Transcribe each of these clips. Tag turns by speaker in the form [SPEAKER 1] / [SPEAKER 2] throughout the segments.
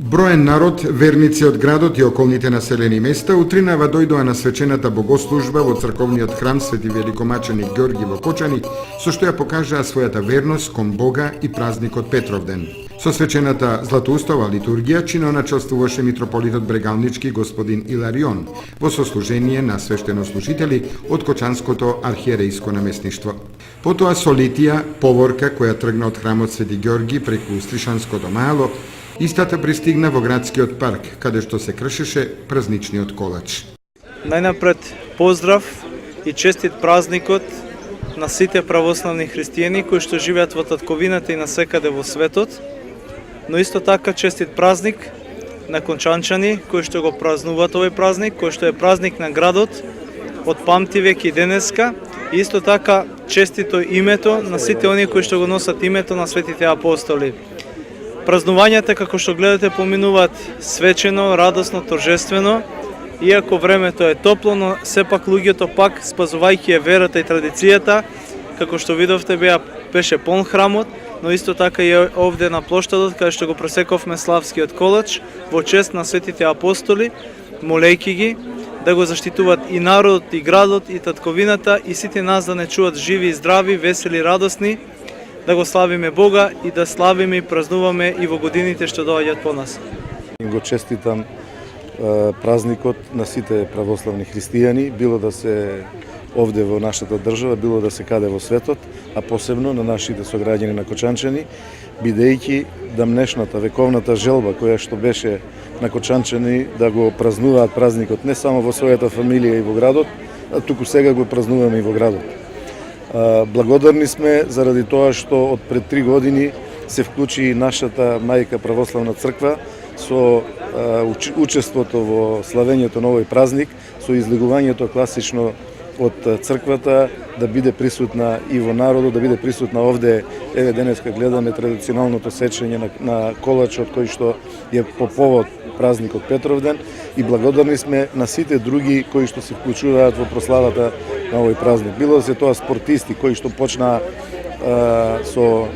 [SPEAKER 1] Броен народ, верници од градот и околните населени места, утринава дојдоа на свечената богослужба во црковниот храм Свети Великомаченик Ѓорги во Кочани, со што ја покажаа својата верност кон Бога и празникот Петровден. Со свечената златоустова литургија чиноначелствуваше митрополитот Брегалнички господин Иларион во сослужение на свештенослужители од Кочанското архиерејско наместништво. Потоа со литија, поворка која тргна од храмот Свети Ѓорги преку Стришанското мало, истата пристигна во градскиот парк, каде што се кршеше празничниот колач.
[SPEAKER 2] Најнапред поздрав и честит празникот на сите православни христијани кои што живеат во татковината и насекаде во светот, но исто така честит празник на кончанчани кои што го празнуваат овој празник, кој што е празник на градот од памти веќе и денеска, и исто така честито името на сите оние кои што го носат името на светите апостоли. Празнувањата, како што гледате, поминуваат свечено, радосно, торжествено, иако времето е топло, но сепак луѓето пак, спазувајќи верата и традицијата, како што видовте, беше полн храмот, но исто така и овде на плоштадот, каде што го пресековме славскиот колач, во чест на светите апостоли, молејќи ги да го заштитуваат и народот, и градот, и татковината, и сите нас да не чуат живи и здрави, весели, радосни, да го славиме Бога и да славиме и празнуваме и во годините што доаѓаат по нас.
[SPEAKER 3] Го честитам празникот на сите православни христијани, било да се овде во нашата држава, било да се каде во светот, а посебно на нашите сограѓани на Кочанчани, бидејќи дамнешната вековната желба која што беше на Кочанчани да го празнуваат празникот не само во својата фамилија и во градот, а туку сега го празнуваме и во градот. Благодарни сме заради тоа што од пред 3 години се вклучи нашата мајка православна црква со учеството во славењето на овој празник, со излегувањето класично од црквата да биде присутна и во народот, да биде присутна овде. Еве денеска гледаме традиционалното сечење на колачот кој што е по повод празникот Петровден, и благодарни сме на сите други кои што се вклучуваат во прославата на овој празник. Било да се тоа спортисти кои што почнаа со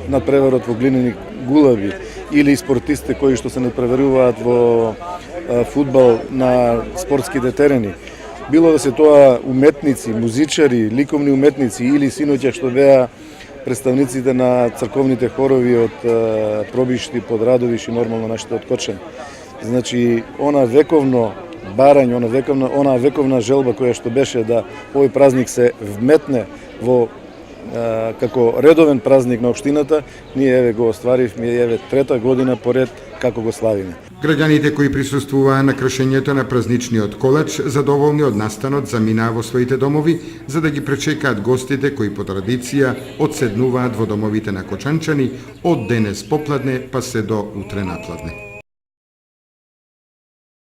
[SPEAKER 3] надпреварот во глинени гулави, или спортисти кои што се надпреваруваат во фудбал на спортските терени. Било да се тоа уметници, музичари, ликовни уметници или синоќа што беа представниците на црковните хорови од Пробишти, Подрадовиш и нормално нашите од Кочани. Значи, она вековно барање, она вековна желба која што беше да овој празник се вметне во како редовен празник на општината, ние еве го остваривме, еве 3-та година поред како го славиме.
[SPEAKER 1] Граѓаните кои присуствуваа на кршењето на празничниот колач, задоволни од настанот, заминаа во своите домови за да ги пречекаат гостите кои по традиција одседнуваат во домовите на Кочанчани од денес попладне па се до утре напладне.